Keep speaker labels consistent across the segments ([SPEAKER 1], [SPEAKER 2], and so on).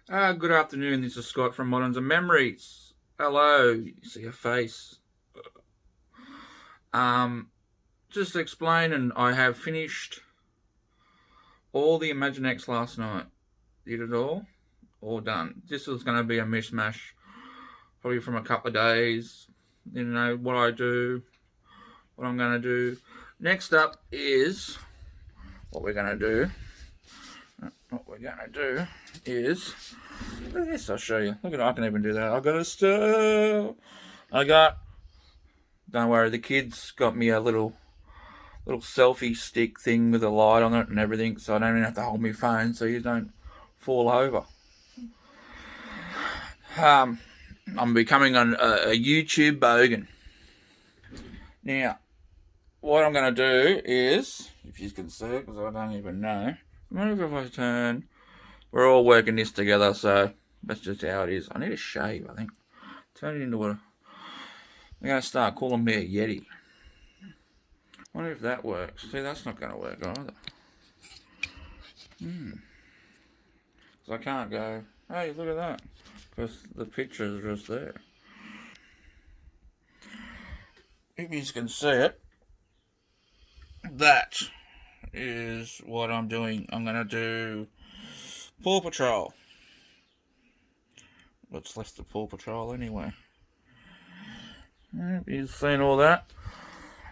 [SPEAKER 1] Good afternoon. This is Scott from Moderns and Memories. Hello. You see a face. Um, just to explain, and I have finished all the Imaginext last night. Did it all done. This was going to be a mishmash, probably from a couple of days. You know what I do, what I'm going to do. Next up is what we're going to do. What we're going to do is yes, I'll show you. Look at I can even do that. I got a stir. I got. Don't worry, the kids got me a little selfie stick thing with a light on it and everything, so I don't even have to hold my phone, so you don't fall over. I'm becoming a YouTube bogan. Now, what I'm going to do is, if you can see it, because I don't even know. What if I turn? We're all working this together, so that's just how it is. I need a shave, I think. Turn it into a. I'm going to start calling me a Yeti. I wonder if that works. See, that's not going to work either. So I can't go, hey, look at that, because the picture is just there. If you can see it, that is what I'm doing. I'm going to do Paw Patrol. What's left of Paw Patrol anyway? You've seen all that.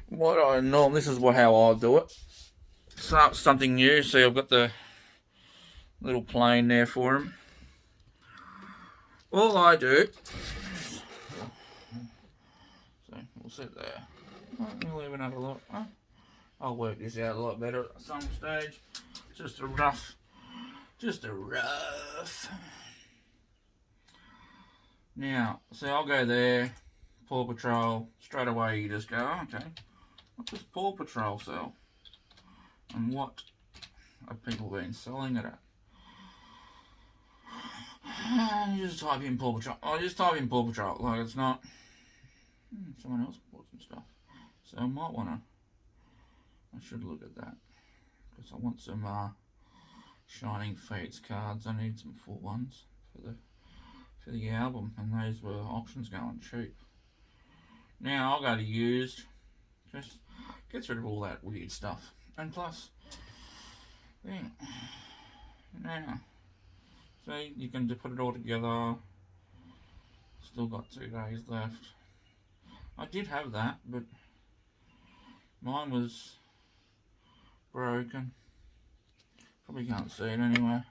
[SPEAKER 1] What I know, this is how I'll do it. Start something new. See, I've got the little plane there for him. All I do, so we'll sit there. We'll leave another look. I'll work this out a lot better at some stage. Just a rough. Now, see, I'll go there. Paw Patrol. Straight away, you just go, okay, what does Paw Patrol sell? And what have people been selling it at? You just type in Paw Patrol. I just type in Paw Patrol. Like, it's not. Someone else bought some stuff. So I might want to. I should look at that. Because I want some Shining Fates cards. I need some full ones for the album. And those were auctions going cheap. Now I'll go to used. Just gets rid of all that weird stuff. And plus, now, so you can put it all together. Still got 2 days left. I did have that, but mine was broken. Probably can't see it anyway.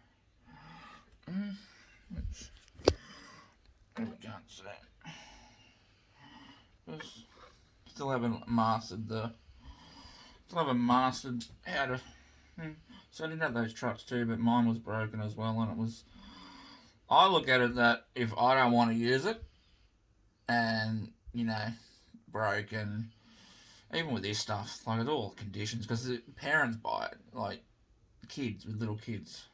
[SPEAKER 1] Probably can't see it. Just still haven't mastered how to. So I did have those trucks too, but mine was broken as well, and it was. I look at it that if I don't want to use it, and broken, even with this stuff, like it's all conditions, because the parents buy it, like kids with little kids,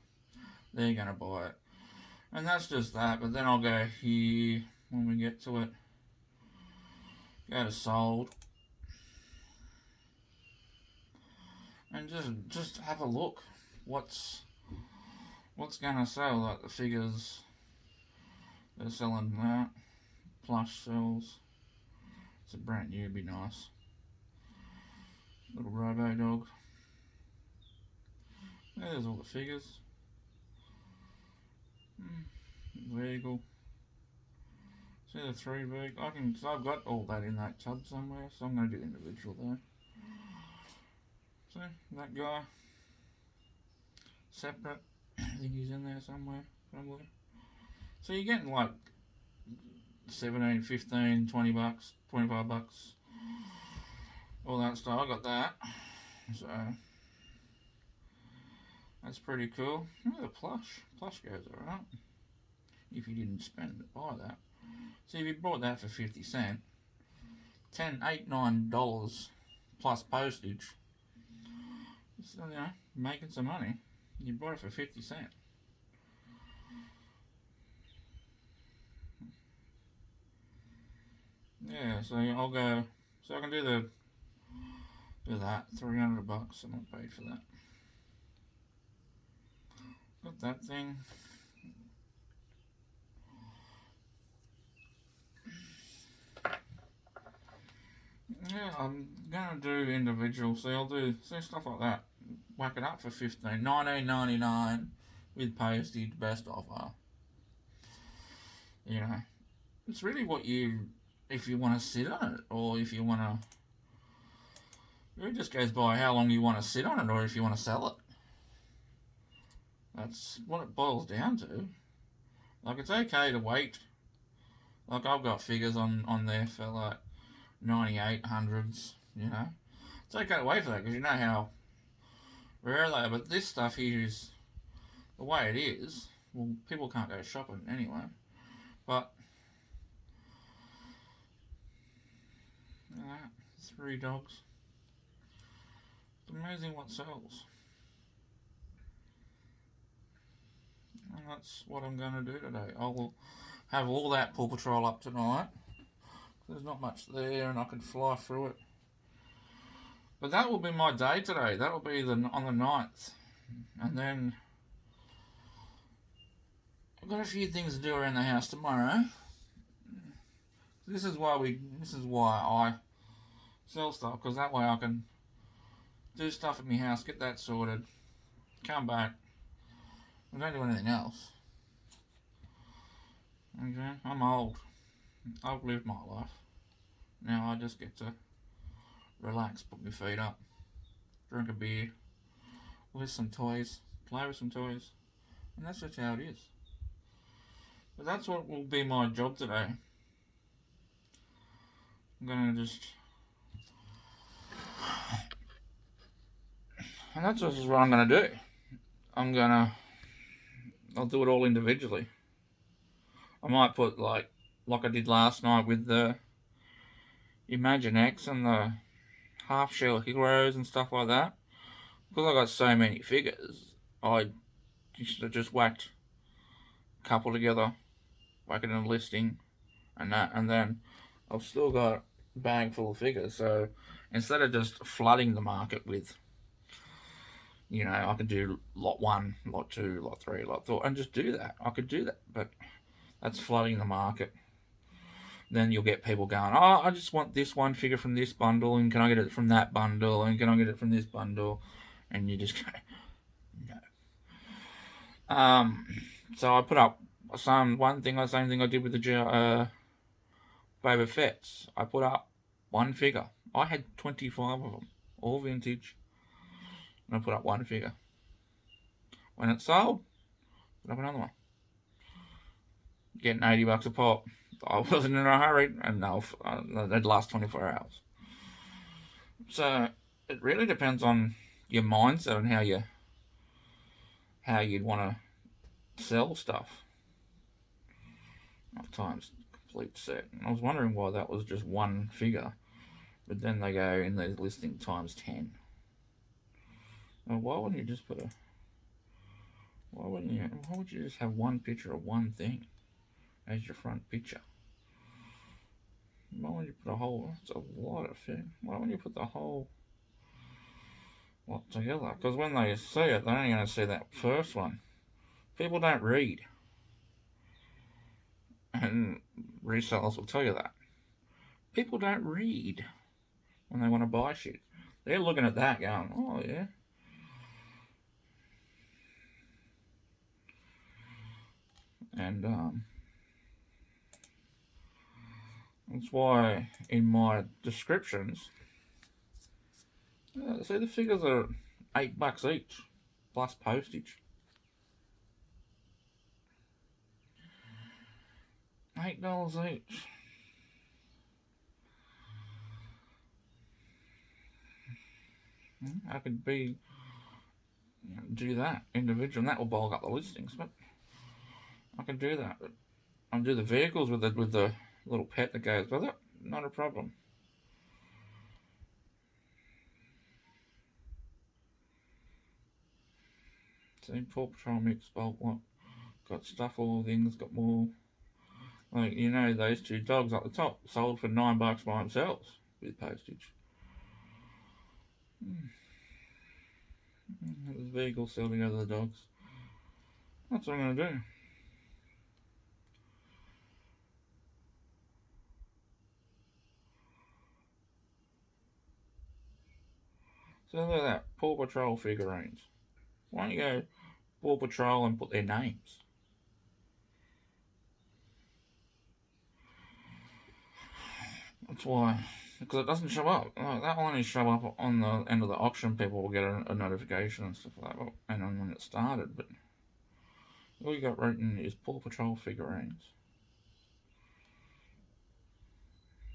[SPEAKER 1] they're gonna buy it, and that's just that. But then I'll go here when we get to it. Go to sold, and just have a look. What's gonna sell? Like the figures, they're selling that. Plush sells. It's a brand new, be nice. Little Robo Dog. There's all the figures. Vehicle. See the 3 vehicle. I've got all that in that tub somewhere, so I'm going to do individual there. See that guy. Separate. I think he's in there somewhere, probably. So you're getting like 17, 15, 20 bucks, 25 bucks. All that stuff. I got that. So that's pretty cool. Oh, the plush. Plush goes alright. If you didn't spend it, buy that. So if you bought that for 50 cents, $9 plus postage, so, making some money. You bought it for 50 cents. Yeah, so I'll go. So I can do that. 300 bucks. I'm not paid for that. Got that thing. Yeah, I'm gonna do individual, so I'll do stuff like that. Whack it up for 19.99 with postage, best offer. You know, it's really what you, if you want to sit on it, or if you want to. It just goes by how long you want to sit on it, or if you want to sell it. That's what it boils down to. Like, it's okay to wait. Like, I've got figures on there for like 9800s. You know, it's okay to wait for that because you know how rare they are. But this stuff here is the way it is. Well, people can't go shopping anyway. But you know, 3 dogs. It's amazing what sells. And that's what I'm going to do today. I will have all that Paw Patrol up tonight. There's not much there and I can fly through it. But that will be my day today. That will be on the 9th. And then I've got a few things to do around the house tomorrow. This is why I sell stuff, because that way I can do stuff at my house, get that sorted, come back. I don't do anything else. Okay, I'm old. I've lived my life. Now I just get to relax, put my feet up, drink a beer, with some toys, play with some toys, and that's just how it is. But that's what will be my job today. I'm gonna just, and that's just what I'm gonna do. I'll do it all individually. I might put like I did last night with the Imaginext and the half shell heroes and stuff like that. Because I got so many figures, I used to just whacked a couple together, whack it in a listing, and that, and then I've still got a bag full of figures. So instead of just flooding the market with, you know, I could do lot 1, lot 2, lot 3, lot 4, and just do that. I could do that, but that's flooding the market. Then you'll get people going, oh, I just want this one figure from this bundle, and can I get it from that bundle, and can I get it from this bundle? And you just go, no. So I put up same thing I did with the Boba Fett's. I put up one figure. I had 25 of them, all vintage, and I put up one figure. When it sold, put up another one. Getting $80 a pop. I wasn't in a hurry, and they'd last 24 hours. So it really depends on your mindset and how you'd want to sell stuff. Times complete set. And I was wondering why that was just one figure, but then they go in the listing times 10. Now, why wouldn't you just why would you just have one picture of one thing as your front picture? Why wouldn't you put it's a lot of thing. Why wouldn't you put the whole lot together? Because when they see it, they're only going to see that first one. People don't read. And resellers will tell you that. People don't read when they want to buy shit. They're looking at that going, oh yeah. And that's why in my descriptions, see the figures are $8 each, plus postage. $8 each. I could do that individual, and that will bulk up the listings, but I can do that. But I'll do the vehicles with the little pet that goes with it. Not a problem. See, Paw Patrol mix bulk lot. Got stuff, all things, got more. Like, you know, those 2 dogs at the top sold for $9 by themselves with postage. There's vehicles selling other dogs. That's what I'm going to do. So look at that, Paw Patrol figurines. Why don't you go Paw Patrol and put their names? That's why, because it doesn't show up. Like, that will only show up on the end of the auction. People will get a notification and stuff like that, and on when it started. But all you got written is Paw Patrol figurines.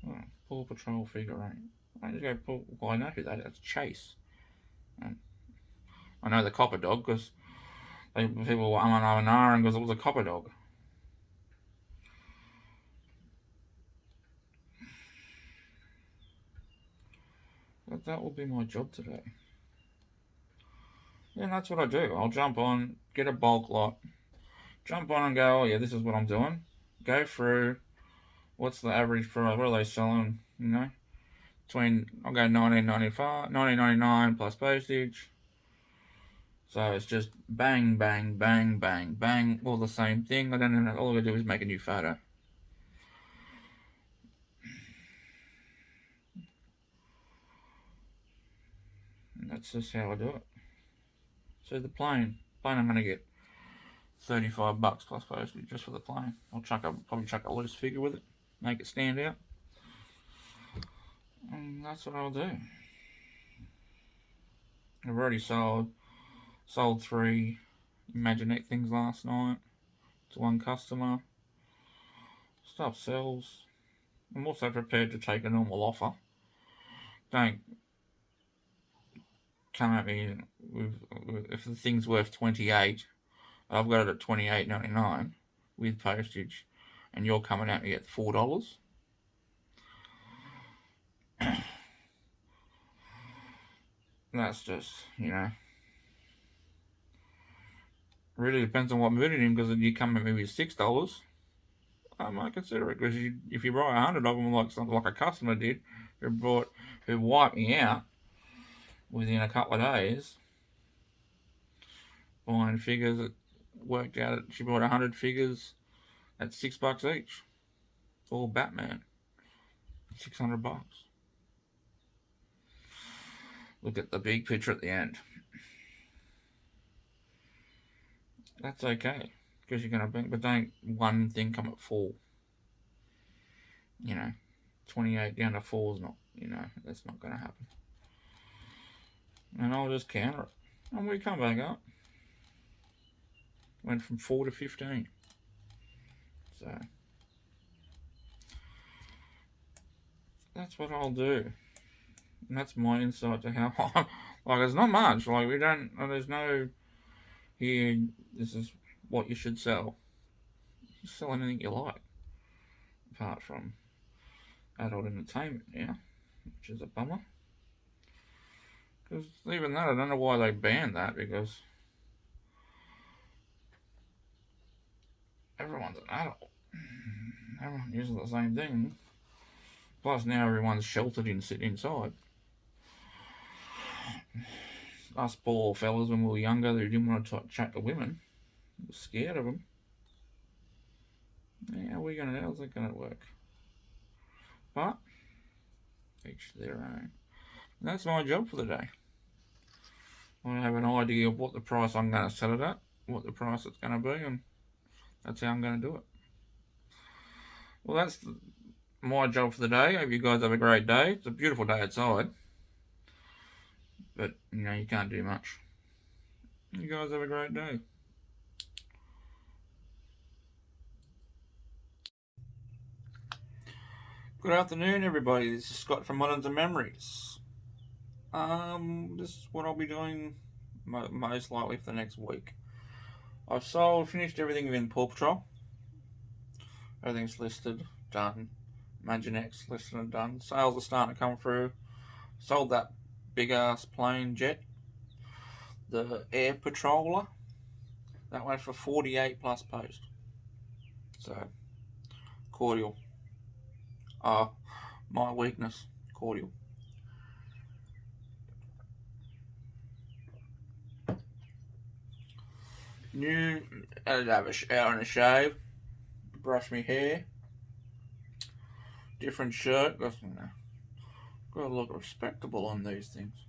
[SPEAKER 1] Oh, Paw Patrol figurine. I just go Paw. Well, I know who that is. It's Chase. And I know the copper dog because people were and ahhing because it was a copper dog. But that will be my job today. Yeah, that's what I do. I'll jump on, get a bulk lot, jump on and go, oh yeah, this is what I'm doing. Go through, what's the average price, what are they selling, you know? I'll go $19.99 plus postage. So it's just bang, bang, bang, bang, bang, all the same thing. I don't know, all I do is make a new photo. And that's just how I do it. So the plane I'm going to get $35 plus postage just for the plane. I'll probably chuck a loose figure with it, make it stand out. And that's what I'll do. I've already sold 3 Imaginext things last night to one customer. Stuff sells. I'm also prepared to take a normal offer. Don't come at me with if the thing's worth $28, I've got it at $28.99 with postage, and you're coming at me at $4. That's just, really depends on what mood it in, because if you come at me with $6, I might consider it, because if you buy 100 of them like a customer did, who wiped me out within a couple of days, buying figures, it worked out, she bought 100 figures at $6 each, all Batman, $600. Look at the big picture at the end. That's okay, because you're gonna but don't one thing come at 4. 28 down to 4 is not, that's not gonna happen. And I'll just counter it, and we come back up. Went from 4 to 15. So that's what I'll do. And that's my insight to how like, it's not much. Like, there's no here, this is what you should sell. You sell anything you like, apart from adult entertainment now, which is a bummer. Because even that, I don't know why they banned that, because everyone's an adult. Everyone uses the same thing. Plus now everyone's sheltered inside. Us poor fellas when we were younger, who didn't want to chat to women, we were scared of them. How's it going to work? But each their own. And that's my job for the day. I have an idea of what the price I'm going to sell it at, what the price it's going to be, and that's how I'm going to do it. Well, that's my job for the day. I hope you guys have a great day. It's a beautiful day outside, but you can't do much. You guys have a great day. Good afternoon, everybody. This is Scott from Moderns and Memories. This is what I'll be doing most likely for the next week. I've finished everything within Paw Patrol. Everything's listed, done. Imaginext listed and done. Sales are starting to come through. Sold that big ass plane jet, the Air Patroller. That went for 48 plus post. So, cordial. My weakness, cordial. I did have a shower and a shave, brush my hair, different shirt, gotta look respectable on these things.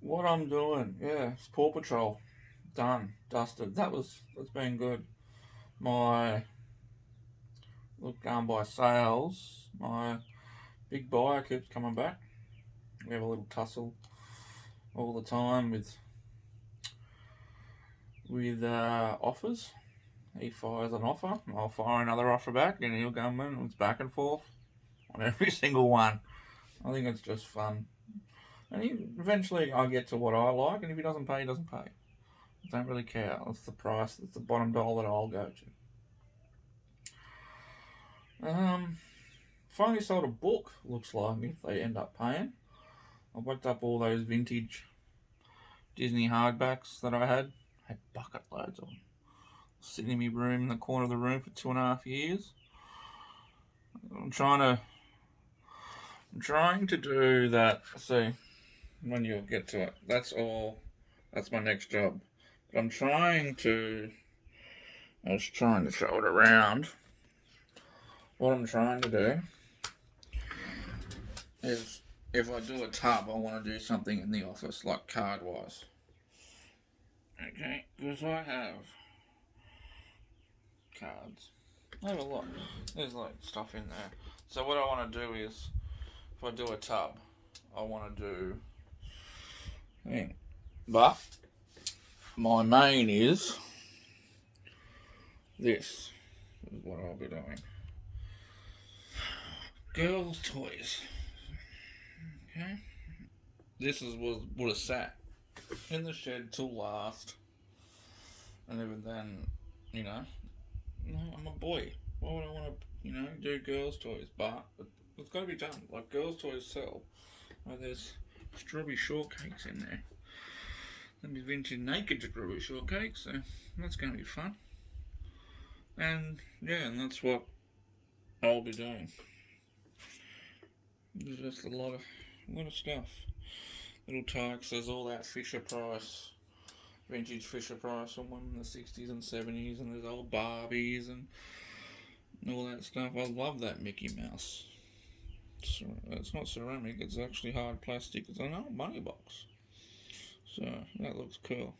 [SPEAKER 1] what I'm doing, yeah, it's Paw Patrol. Done, dusted. That's been good. My look going by sales. My big buyer keeps coming back. We have a little tussle all the time with offers. He fires an offer, I'll fire another offer back, and he'll come in. And it's back and forth on every single one. I think it's just fun. And eventually, I get to what I like, and if he doesn't pay, he doesn't pay. I don't really care. That's the price. That's the bottom dollar that I'll go to. Finally sold a book. Looks like if they end up paying. I whacked up all those vintage Disney hardbacks that I had. Had bucket loads of them. Sitting in my room in the corner of the room for 2.5 years. I'm trying to do that. See, when you get to it, that's all. That's my next job. But I was trying to show it around. What I'm trying to do is, if I do a tub, I want to do something in the office, like card-wise. Okay, because I have cards. I have a lot. There's like stuff in there. So what I want to do is, if I do a tub, I want to do thing. But my main is this. This is what I'll be doing. Girls' toys. Okay. This would have sat in the shed till last, and even then, no, I'm a boy. Why would I want to, do girls' toys? But it's got to be done. Like, girls' toys sell. Like, there's strawberry shortcakes in there. There'll be vintage naked strawberry shortcakes, so that's going to be fun. And yeah, and that's what I'll be doing. There's just a lot of stuff. Little Tykes, there's all that Fisher Price, vintage Fisher Price on one in the 60s and 70s, and there's old Barbies and all that stuff. I love that Mickey Mouse. It's not ceramic, it's actually hard plastic. It's an old money box. So that looks cool.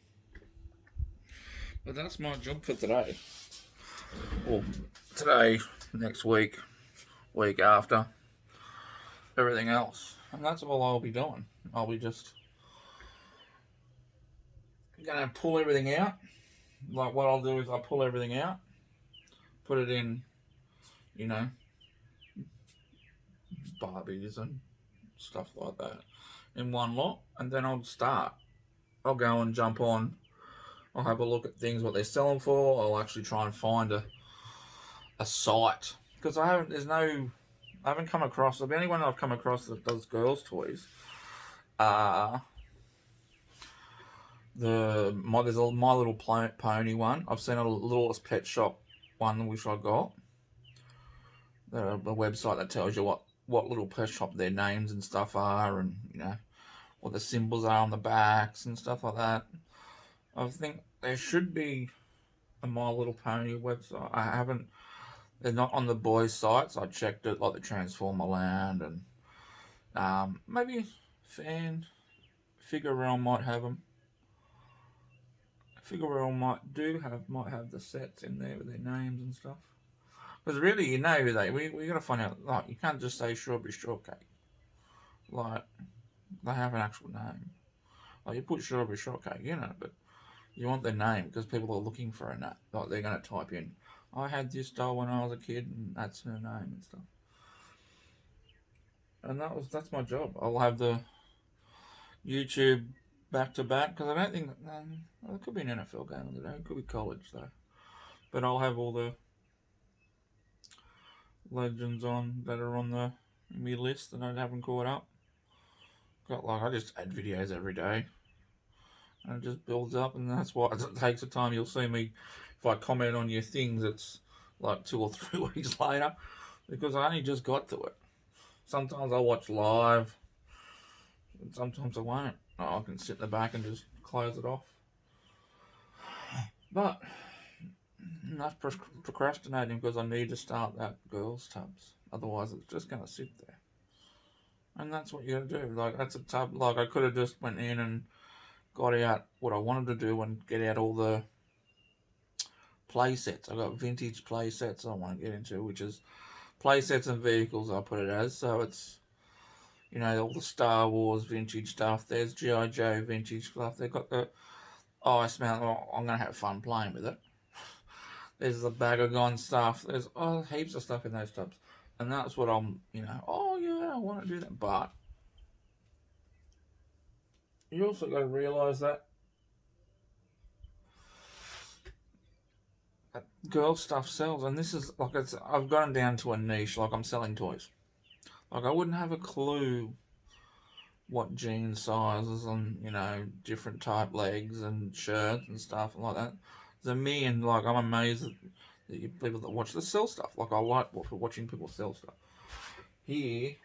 [SPEAKER 1] But that's my job for today. Well, today, next week, week after, everything else. And that's all I'll be doing. I'll be just gonna pull everything out. Like, what I'll do is I'll pull everything out, put it in, Barbies and stuff like that in one lot, and then I'll start. I'll go and jump on. I'll have a look at things, what they're selling for. I'll actually try and find a site, because I haven't come across. The only one I've come across that does girls' toys. There's a My Little Pony one. I've seen a Littlest Pet Shop one, which I got. A website that tells you what little pet shop their names and stuff are, and what the symbols are on the backs and stuff like that. I think there should be a My Little Pony website. I haven't. They're not on the boys' sites. I checked it, like the Transformer Land, and maybe Figure Realm might have them. Figure Realm might have the sets in there with their names and stuff. Because really, we got to find out. Like, you can't just say Strawberry Shortcake. Like, they have an actual name. Like, you put Strawberry Shortcake in it, but you want their name, because people are looking for a name. Like, they're going to type in, I had this doll when I was a kid, and that's her name and stuff. And that's my job. I'll have the YouTube back to back, because I don't think it could be an NFL game today. It could be college though. But I'll have all the legends on that are on my list that I haven't caught up. I just add videos every day, and it just builds up, and that's why it takes the time. You'll see me, if I comment on your things, it's like 2 or 3 weeks later, because I only just got to it. Sometimes I'll watch live, and sometimes I won't. I can sit in the back and just close it off. But enough procrastinating, because I need to start that girls' tubs. Otherwise, it's just going to sit there. And that's what you gotta do. Like, that's a tub. Like, I could have just went in and got out what I wanted to do and get out all the play sets. I got vintage play sets I want to get into, which is play sets and vehicles, I put it as. So it's, you know, all the Star Wars vintage stuff. There's G.I. Joe vintage stuff. They've got the Ice Mountain. Oh, I'm going to have fun playing with it. There's the Bagagon stuff. There's heaps of stuff in those tubs. And that's what I'm, you know, oh yeah, I want to do that. But you also got to realise that girl stuff sells. And this is, like, I've gone down to a niche. Like, I'm selling toys. Like, I wouldn't have a clue what jean sizes and, you know, different type legs and shirts and stuff like that. There's a million, like, I'm amazed that you people that watch the sell stuff. Like, I like watching people sell stuff. Here,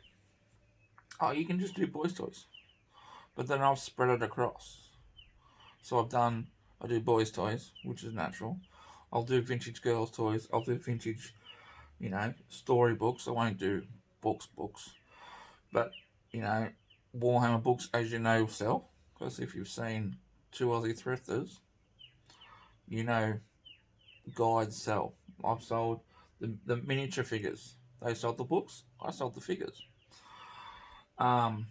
[SPEAKER 1] you can just do boys' toys. But then I've spread it across. So I do boys' toys, which is natural. I'll do vintage girls' toys. I'll do vintage, you know, storybooks. I won't do books. But, you know, Warhammer books, as you know, sell. Because if you've seen Two Aussie Thrifters, you know guides sell. I've sold the miniature figures. They sold the books. I sold the figures. I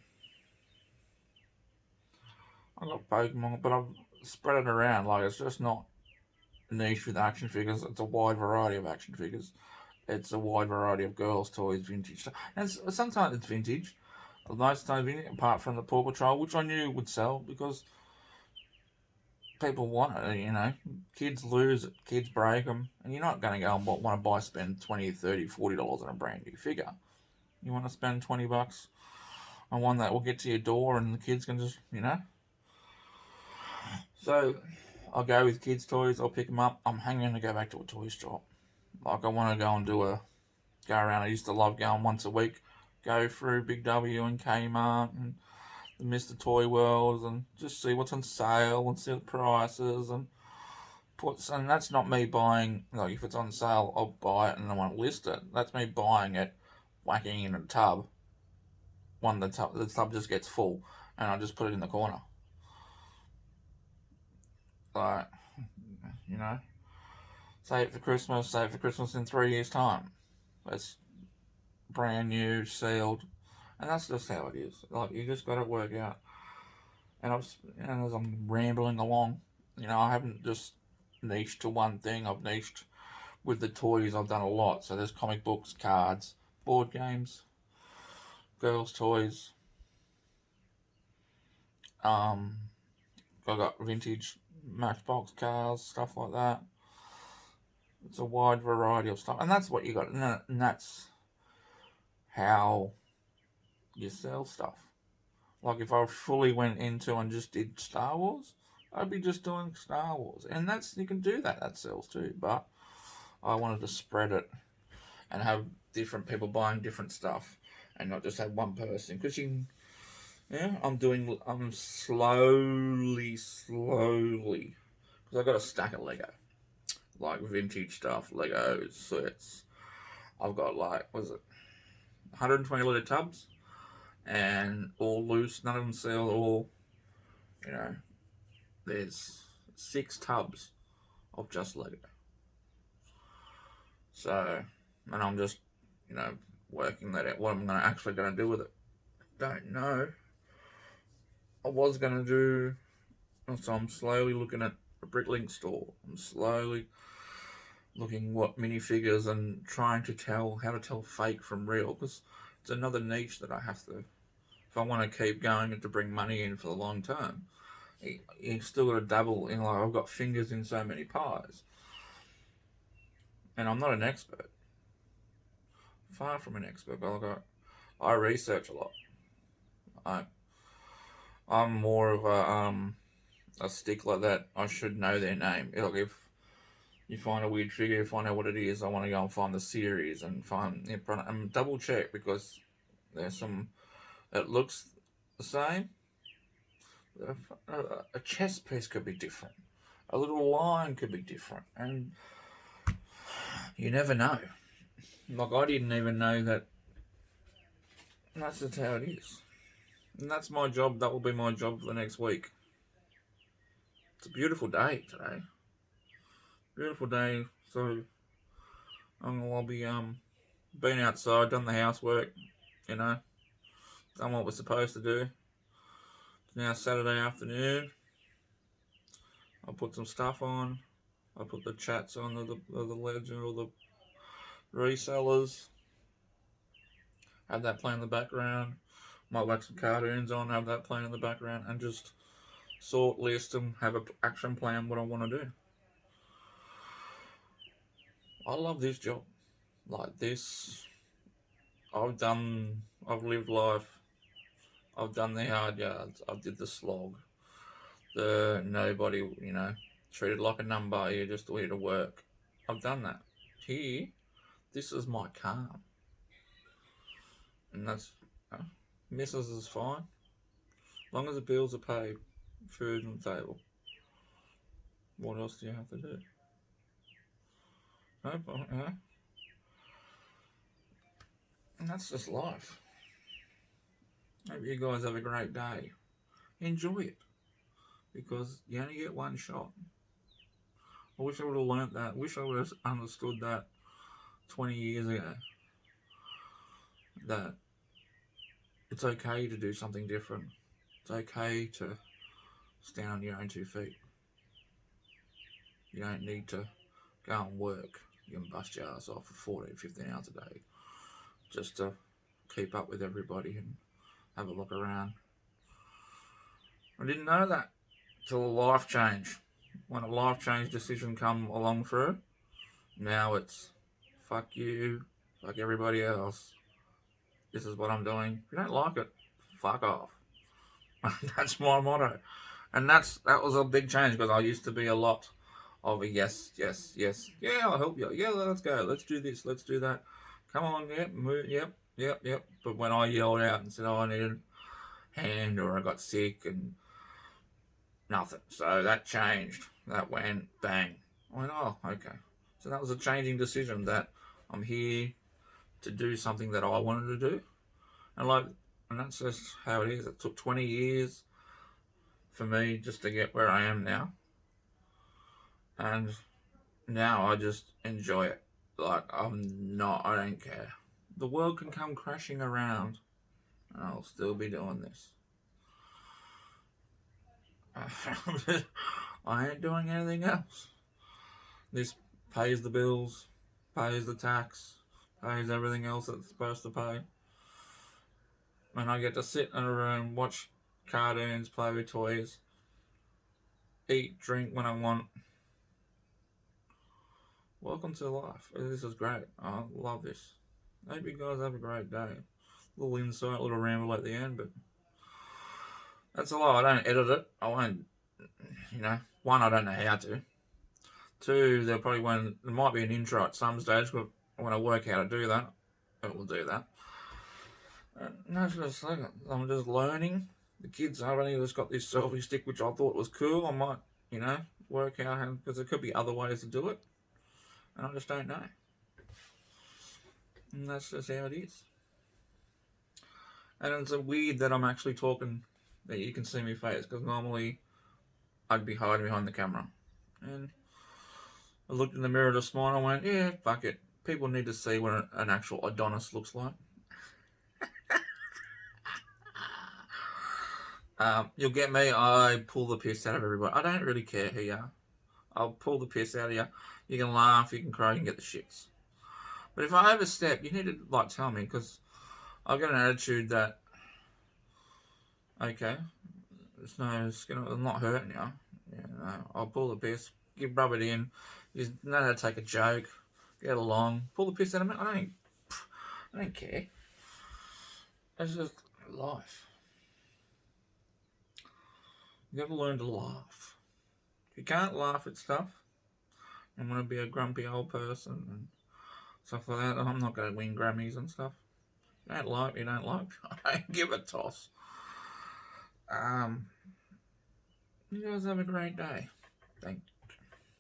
[SPEAKER 1] got Pokemon, but I've spread it around. Like, it's just not niche with action figures. It's a wide variety of action figures. It's a wide variety of girls' toys, vintage stuff. And sometimes it's vintage. Most of the time, apart from the Paw Patrol, which I knew would sell because people want it, you know. Kids lose it, kids break them, and you're not going to go and want to spend $20, $30, $40 on a brand new figure. You want to spend $20 on one that will get to your door and the kids can just, you know. So I'll go with kids' toys, I'll pick them up. I'm hanging to go back to a toy shop. Like, I want to go and go around. I used to love going once a week, go through Big W and Kmart and the Mr. Toy World and just see what's on sale and see the prices and and that's not me buying, like, if it's on sale, I'll buy it and I won't list it. That's me buying it, whacking in a tub. The tub just gets full and I just put it in the corner. Like, you know, save it for Christmas in 3 years' time. It's brand new, sealed, and that's just how it is. Like, you just got to work out. And as I'm rambling along, you know, I haven't just niched to one thing. I've niched with the toys. I've done a lot. So there's comic books, cards, board games, girls' toys. I got vintage Matchbox cars, stuff like that. It's a wide variety of stuff, and that's what you got, and that's how you sell stuff. Like, if I fully went into and just did Star Wars, I'd be just doing Star Wars, and you can do that. That sells too. But I wanted to spread it and have different people buying different stuff, and not just have one person. Because I'm slowly, because I got a stack of Lego, like vintage stuff, Lego sets. I've got, like, 120 litre tubs, and all loose, none of them sell, all, you know, there's 6 tubs of just Lego. So, and I'm just, you know, working that out, what I'm actually going to do with it. Don't know. I was going to do, so I'm slowly looking at a Bricklink store. I'm slowly looking what minifigures and trying to tell how to tell fake from real, because it's another niche that I have to, if I want to keep going and to bring money in for the long term, you still got to dabble in, like, I've got fingers in so many pies. And I'm not an expert. Far from an expert, but I research a lot. I'm more of a stickler that I should know their name. Like, if you find a weird figure, find out what it is, I want to go and find the series and double check, because there's some that looks the same. A chess piece could be different. A little line could be different, and you never know. Like, I didn't even know that And that's just how it is. And that's my job. That will be my job for the next week. It's a beautiful day today. Beautiful day. So I'll be been outside, done the housework, you know, done what we're supposed to do. It's now Saturday afternoon. I'll put some stuff on. I'll put the chats on of the legend or the resellers. Have that playing in the background. Might whack some cartoons on, have that playing in the background, and just sort, list, and have an action plan what I want to do. I love this job. Like this, I've lived life. I've done the hard yards. I did the slog. The nobody, treated like a number. You're just here to work. I've done that. Here, this is my calm. And that's, missus is fine. As long as the bills are paid, food on the table. What else do you have to do? No, and that's just life. Hope you guys have a great day. Enjoy it. Because you only get one shot. I wish I would have learnt that. I wish I would have understood that 20 years ago. That it's okay to do something different. It's okay to stand on your own 2 feet. You don't need to go and work. You can bust your ass off for 14, 15 hours a day just to keep up with everybody and have a look around. I didn't know that till a life change. When a life change decision come along through, now it's fuck you, fuck everybody else. This is what I'm doing. If you don't like it, fuck off. That's my motto. And that was a big change because I used to be a lot of a yes. Yeah, I'll help you. Yeah, let's go. Let's do this. Let's do that. Come on, move, yep. But when I yelled out and said, I needed a hand or I got sick and nothing. So that changed. That went bang. I went, oh, okay. So that was a changing decision that I'm here to do something that I wanted to do. And that's just how it is. It took 20 years for me just to get where I am now. And now I just enjoy it. I don't care. The world can come crashing around and I'll still be doing this. I ain't doing anything else. This pays the bills, pays the tax, pays everything else that it's supposed to pay. And I get to sit in a room, watch cartoons, play with toys, eat, drink when I want. Welcome to life. This is great. I love this. Hope you guys have a great day. A little insight, a little ramble at the end, but that's a lot. I don't edit it. I won't, one, I don't know how to. Two, there might be an intro at some stage, but when I work how to do that, it will do that. No, just like I'm just learning. The kids have only just got this selfie stick, which I thought was cool. I might, work out how, because there could be other ways to do it, and I just don't know. And that's just how it is. And it's weird that I'm actually talking, that you can see my face, because normally I'd be hiding behind the camera. And I looked in the mirror this morning and I went, yeah, fuck it. People need to see what an actual Adonis looks like. You'll get me, I pull the piss out of everybody. I don't really care who you are. I'll pull the piss out of you. You can laugh, you can cry, you can get the shits. But if I overstep, you need to tell me, because I've got an attitude that, okay, there's no skin, I'm not hurting you. I'll pull the piss, rub it in. You know how to take a joke, get along, pull the piss out of me. I don't care. It's just life. You gotta learn to laugh. If you can't laugh at stuff, I'm gonna be a grumpy old person and stuff like that. I'm not gonna win Grammys and stuff. You don't like, I don't give a toss. You guys have a great day. Thank you.